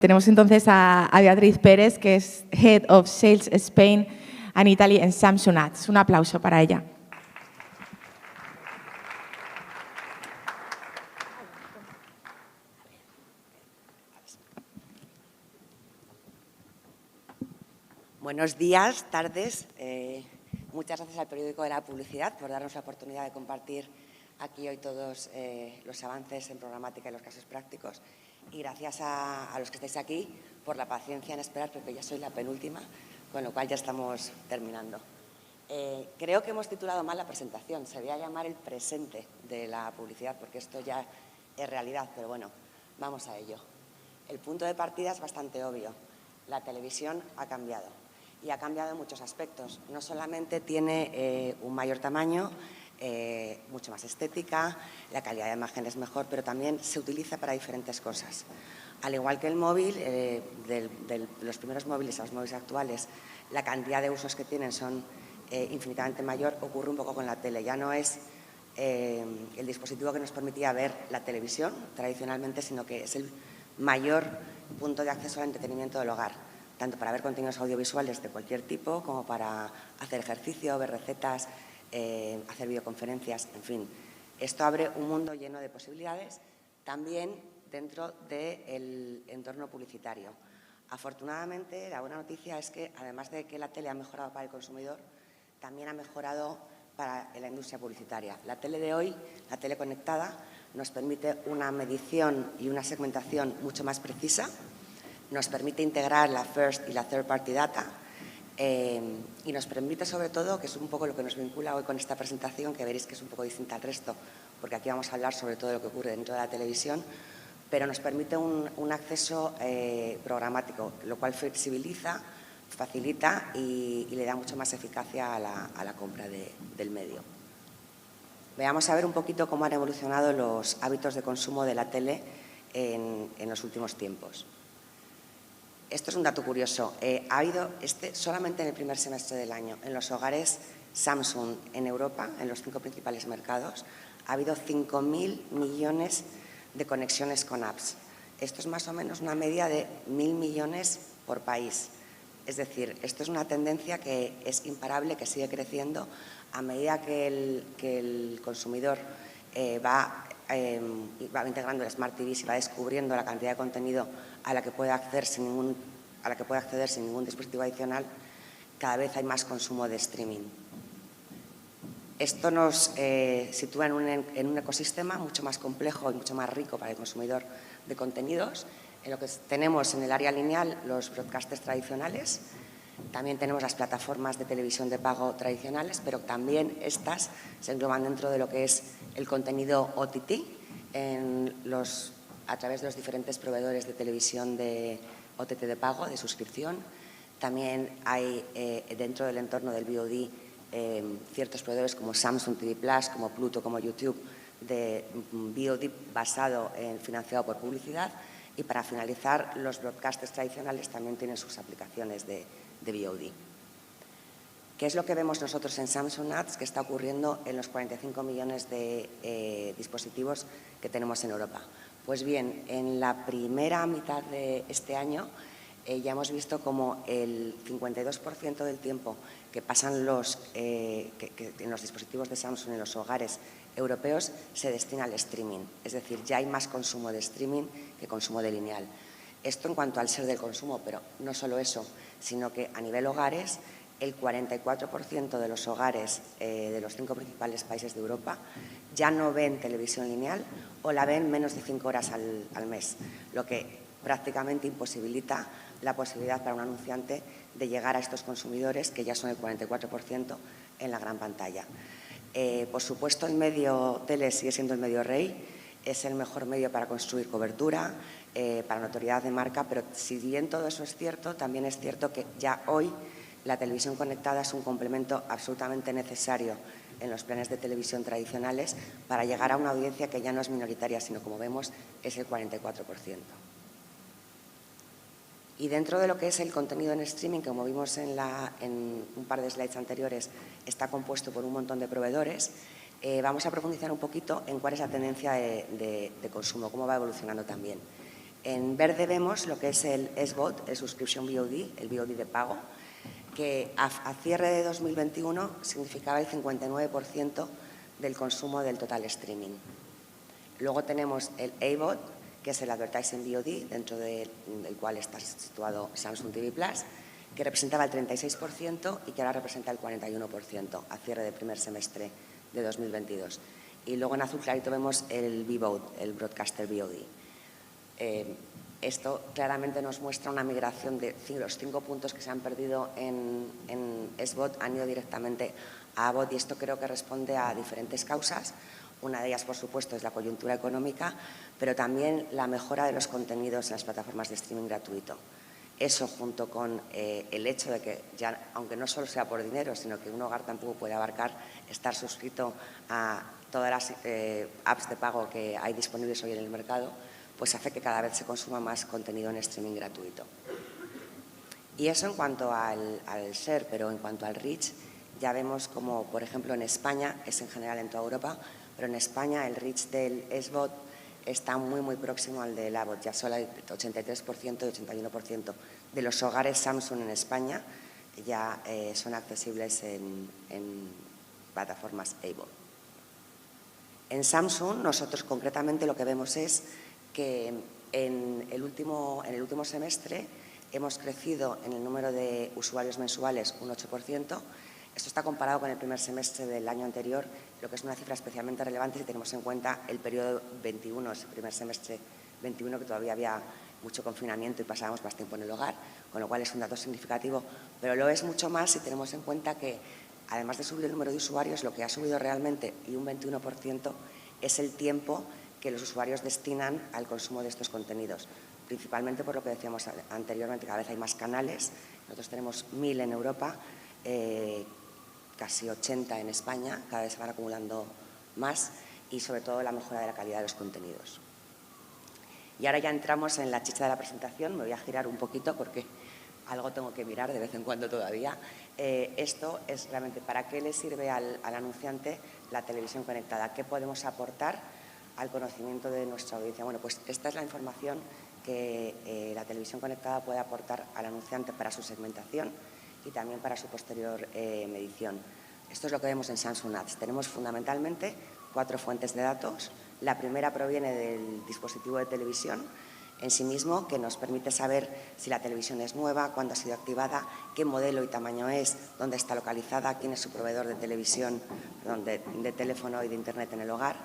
Tenemos entonces a Beatriz Pérez, que es Head of Sales Spain and Italy en Samsung Ads. Un aplauso para ella. Buenos días, tardes. Muchas gracias al Periódico de la Publicidad por darnos la oportunidad de compartir aquí hoy todos los avances en programática y los casos prácticos. Y gracias a los que estáis aquí por la paciencia en esperar, porque ya soy la penúltima, con lo cual ya estamos terminando. Creo que hemos titulado mal la presentación. Se debía llamar el presente de la publicidad, porque esto ya es realidad, pero bueno, vamos a ello. El punto de partida es bastante obvio. La televisión ha cambiado. Y ha cambiado en muchos aspectos. No solamente tiene un mayor tamaño, mucho más estética, la calidad de imagen es mejor, pero también se utiliza para diferentes cosas. Al igual que el móvil, de los primeros móviles a los móviles actuales, la cantidad de usos que tienen son infinitamente mayor. Ocurre un poco con la tele. Ya no es el dispositivo que nos permitía ver la televisión tradicionalmente, sino que es el mayor punto de acceso al entretenimiento del hogar, tanto para ver contenidos audiovisuales de cualquier tipo, como para hacer ejercicio, ver recetas, hacer videoconferencias, en fin. Esto abre un mundo lleno de posibilidades, también dentro del entorno publicitario. Afortunadamente, la buena noticia es que, además de que la tele ha mejorado para el consumidor, también ha mejorado para la industria publicitaria. La tele de hoy, la tele conectada, nos permite una medición y una segmentación mucho más precisa. Nos permite integrar la first y la third party data y nos permite, sobre todo, que es un poco lo que nos vincula hoy con esta presentación, que veréis que es un poco distinta al resto, porque aquí vamos a hablar sobre todo de lo que ocurre dentro de la televisión, pero nos permite un acceso programático, lo cual flexibiliza, facilita y le da mucho más eficacia a la compra del medio. Veamos a ver un poquito cómo han evolucionado los hábitos de consumo de la tele en los últimos tiempos. Esto es un dato curioso. Ha habido solamente en el primer semestre del año, en los hogares Samsung en Europa, en los 5 principales mercados, ha habido 5.000 millones de conexiones con apps. Esto es más o menos una media de 1.000 millones por país. Es decir, esto es una tendencia que es imparable, que sigue creciendo a medida que el consumidor va integrando el Smart TV y va descubriendo la cantidad de contenido a la que puede acceder sin ningún dispositivo adicional. Cada vez hay más consumo de streaming. Esto nos sitúa en un ecosistema mucho más complejo y mucho más rico para el consumidor de contenidos. En lo que tenemos en el área lineal los broadcasters tradicionales, también tenemos las plataformas de televisión de pago tradicionales, pero también estas se engloban dentro de lo que es el contenido OTT a través de los diferentes proveedores de televisión de OTT de pago, de suscripción. También hay dentro del entorno del VOD ciertos proveedores como Samsung TV Plus, como Pluto, como YouTube, de VOD financiado por publicidad. Y para finalizar, los broadcasters tradicionales también tienen sus aplicaciones de VOD. ¿Qué es lo que vemos nosotros en Samsung Ads que está ocurriendo en los 45 millones de dispositivos que tenemos en Europa? Pues bien, en la primera mitad de este año ya hemos visto como el 52% del tiempo que pasan en los dispositivos de Samsung en los hogares europeos se destina al streaming. Es decir, ya hay más consumo de streaming que consumo de lineal. Esto en cuanto al ser del consumo, pero no solo eso, sino que a nivel hogares, el 44% de los hogares de los 5 principales países de Europa ya no ven televisión lineal o la ven menos de 5 horas al mes, lo que prácticamente imposibilita la posibilidad para un anunciante de llegar a estos consumidores, que ya son el 44% en la gran pantalla. Por supuesto, el medio tele sigue siendo el medio rey, es el mejor medio para construir cobertura, para notoriedad de marca, pero si bien todo eso es cierto, también es cierto que ya hoy la televisión conectada es un complemento absolutamente necesario en los planes de televisión tradicionales para llegar a una audiencia que ya no es minoritaria, sino, como vemos, es el 44%. Y dentro de lo que es el contenido en streaming, como vimos en un par de slides anteriores, está compuesto por un montón de proveedores. Vamos a profundizar un poquito en cuál es la tendencia de consumo, cómo va evolucionando también. En verde vemos lo que es el SVOD, el Subscription VOD, el VOD de pago, que a cierre de 2021 significaba el 59% del consumo del total streaming. Luego tenemos el AVOD, que es el Advertising VOD, dentro del cual está situado Samsung TV Plus, que representaba el 36% y que ahora representa el 41% a cierre del primer semestre de 2022. Y luego en azul clarito vemos el VOD, el Broadcaster VOD. Esto claramente nos muestra una migración de los 5 puntos que se han perdido en SVOD han ido directamente a AVOD, y esto creo que responde a diferentes causas. Una de ellas, por supuesto, es la coyuntura económica, pero también la mejora de los contenidos en las plataformas de streaming gratuito. Eso, junto con el hecho de que, ya, aunque no solo sea por dinero, sino que un hogar tampoco puede abarcar estar suscrito a todas las apps de pago que hay disponibles hoy en el mercado, pues hace que cada vez se consuma más contenido en streaming gratuito. Y eso en cuanto al share, pero en cuanto al reach, ya vemos como, por ejemplo, en España, es en general en toda Europa, pero en España el reach del SVOD está muy próximo al del AVOD. Ya solo el 83% y 81% de los hogares Samsung en España ya son accesibles en plataformas AVOD. En Samsung, nosotros concretamente lo que vemos es que en el último semestre hemos crecido en el número de usuarios mensuales un 8%. Esto está comparado con el primer semestre del año anterior, lo que es una cifra especialmente relevante si tenemos en cuenta el periodo 21, ese primer semestre 21, que todavía había mucho confinamiento y pasábamos más tiempo en el hogar, con lo cual es un dato significativo, pero lo es mucho más si tenemos en cuenta que, además de subir el número de usuarios, lo que ha subido realmente, y un 21%, es el tiempo que los usuarios destinan al consumo de estos contenidos, principalmente por lo que decíamos anteriormente, cada vez hay más canales. Nosotros tenemos 1000 en Europa, casi 80 en España, cada vez se van acumulando más, y sobre todo la mejora de la calidad de los contenidos. Y ahora ya entramos en la chicha de la presentación. Me voy a girar un poquito porque algo tengo que mirar de vez en cuando todavía. Esto es realmente para qué le sirve al anunciante la televisión conectada, qué podemos aportar al conocimiento de nuestra audiencia. Bueno, pues esta es la información que la televisión conectada puede aportar al anunciante para su segmentación y también para su posterior medición. Esto es lo que vemos en Samsung Ads. Tenemos fundamentalmente 4 fuentes de datos. La primera proviene del dispositivo de televisión en sí mismo, que nos permite saber si la televisión es nueva, cuándo ha sido activada, qué modelo y tamaño es, dónde está localizada, quién es su proveedor de televisión, de teléfono y de internet en el hogar.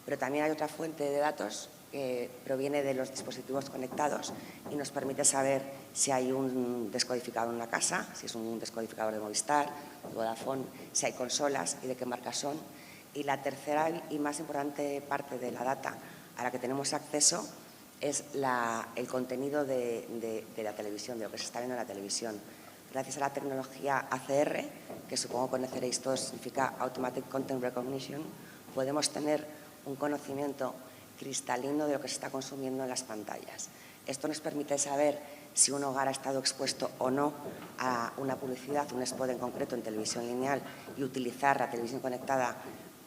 Pero también hay otra fuente de datos que proviene de los dispositivos conectados y nos permite saber si hay un descodificador en la casa, si es un descodificador de Movistar, de Vodafone, si hay consolas y de qué marca son. Y la tercera y más importante parte de la data a la que tenemos acceso es el contenido de la televisión, de lo que se está viendo en la televisión. Gracias a la tecnología ACR, que supongo conoceréis todos, significa Automatic Content Recognition, podemos tener un conocimiento cristalino de lo que se está consumiendo en las pantallas. Esto nos permite saber si un hogar ha estado expuesto o no a una publicidad, un spot en concreto en televisión lineal, y utilizar la televisión conectada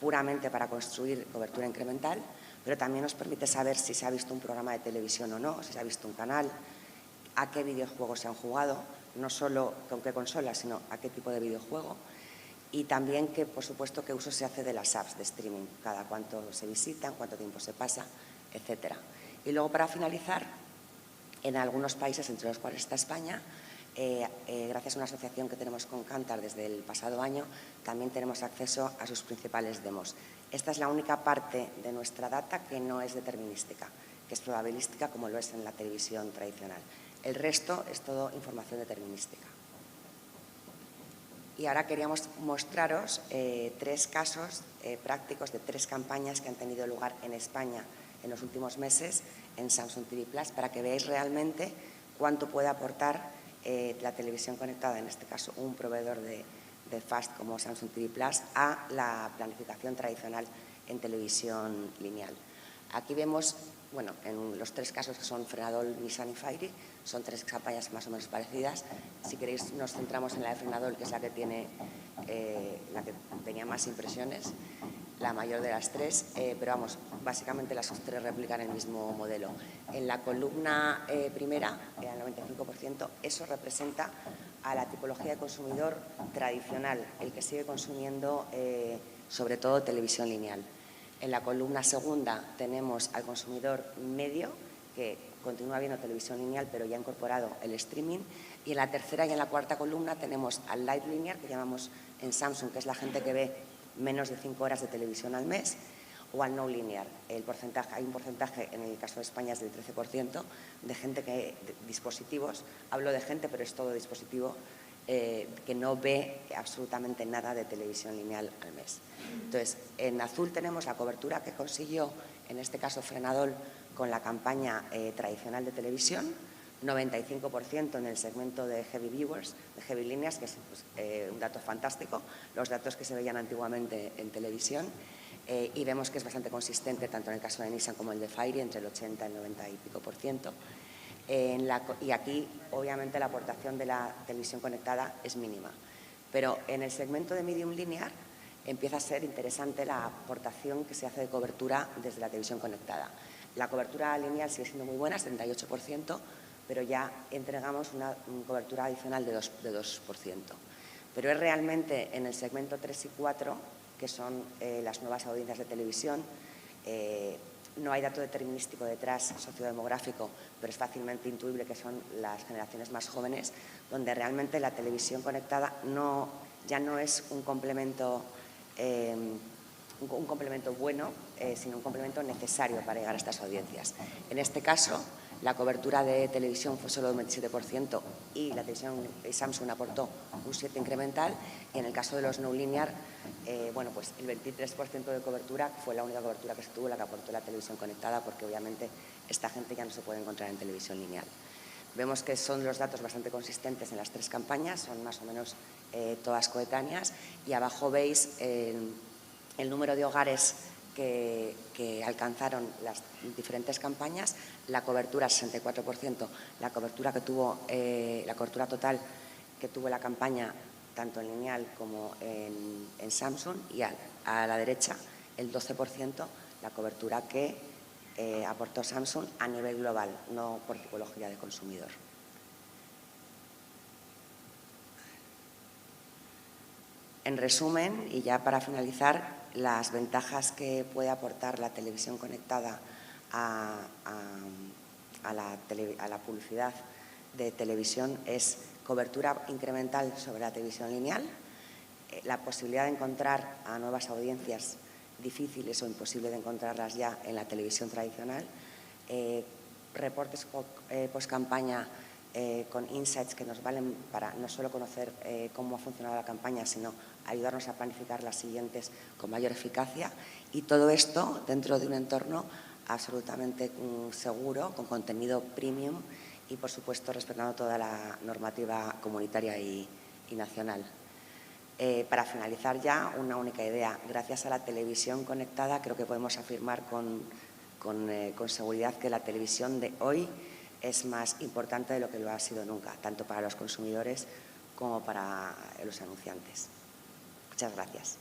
puramente para construir cobertura incremental, pero también nos permite saber si se ha visto un programa de televisión o no, si se ha visto un canal, a qué videojuegos se han jugado, no solo con qué consola, sino a qué tipo de videojuego. Y también, que por supuesto, qué uso se hace de las apps de streaming, cada cuánto se visitan, cuánto tiempo se pasa, etcétera. Y luego, para finalizar, en algunos países, entre los cuales está España, gracias a una asociación que tenemos con Kantar desde el pasado año, también tenemos acceso a sus principales demos. Esta es la única parte de nuestra data que no es determinística, que es probabilística, como lo es en la televisión tradicional. El resto es todo información determinística. Y ahora queríamos mostraros 3 casos prácticos de 3 campañas que han tenido lugar en España en los últimos meses en Samsung TV Plus, para que veáis realmente cuánto puede aportar la televisión conectada, en este caso un proveedor de FAST como Samsung TV Plus, a la planificación tradicional en televisión lineal. Aquí vemos, bueno, en los 3 casos que son Frenadol, Nissan y Fairy, son 3 campañas más o menos parecidas. Si queréis, nos centramos en la de Frenadol, que es la que tenía más impresiones. la mayor de las tres, pero vamos, básicamente las tres replican el mismo modelo. En la columna primera, al 95%, eso representa a la tipología de consumidor tradicional, el que sigue consumiendo sobre todo televisión lineal. En la columna segunda tenemos al consumidor medio, que continúa viendo televisión lineal, pero ya ha incorporado el streaming. Y en la tercera y en la cuarta columna tenemos al light linear, que llamamos en Samsung, que es la gente que ve menos de 5 horas de televisión al mes, o al no linear. Hay un porcentaje, en el caso de España es del 13%, de gente dispositivos, hablo de gente, pero es todo dispositivo, que no ve absolutamente nada de televisión lineal al mes. Entonces, en azul tenemos la cobertura que consiguió, en este caso Frenadol, con la campaña tradicional de televisión, 95% en el segmento de heavy viewers, de heavy lineas, que es un dato fantástico, los datos que se veían antiguamente en televisión, y vemos que es bastante consistente tanto en el caso de Nissan como el de Fairy, entre el 80 y el 90 y pico por ciento. Y aquí, obviamente, la aportación de la televisión conectada es mínima. Pero en el segmento de medium linear empieza a ser interesante la aportación que se hace de cobertura desde la televisión conectada. La cobertura lineal sigue siendo muy buena, 78%, pero ya entregamos una cobertura adicional de 2%. Pero es realmente en el segmento 3 y 4, que son las nuevas audiencias de televisión, no hay dato determinístico detrás, sociodemográfico, pero es fácilmente intuible que son las generaciones más jóvenes, donde realmente la televisión conectada ya no es un complemento bueno, sino un complemento necesario para llegar a estas audiencias. En este caso, la cobertura de televisión fue solo un 27% y la televisión Samsung aportó un 7% incremental, y en el caso de los no linear, bueno, pues el 23% de cobertura fue la única cobertura que se tuvo, la que aportó la televisión conectada, porque obviamente esta gente ya no se puede encontrar en televisión lineal. Vemos que son los datos bastante consistentes en las tres campañas, son más o menos todas coetáneas, y abajo veis el número de hogares que alcanzaron las diferentes campañas, la cobertura 64%, la cobertura total que tuvo la campaña tanto en lineal como en Samsung, y a la derecha el 12%, la cobertura que aportó Samsung a nivel global, no por tipología de consumidor. En resumen, y ya para finalizar, las ventajas que puede aportar la televisión conectada a la publicidad de televisión es cobertura incremental sobre la televisión lineal, la posibilidad de encontrar a nuevas audiencias difíciles o imposible de encontrarlas ya en la televisión tradicional, reportes post-campaña con insights que nos valen para no solo conocer cómo ha funcionado la campaña, sino ayudarnos a planificar las siguientes con mayor eficacia, y todo esto dentro de un entorno absolutamente seguro, con contenido premium y, por supuesto, respetando toda la normativa comunitaria y nacional. Para finalizar ya, una única idea. Gracias a la televisión conectada creo que podemos afirmar con seguridad que la televisión de hoy es más importante de lo que lo ha sido nunca, tanto para los consumidores como para los anunciantes. Muchas gracias.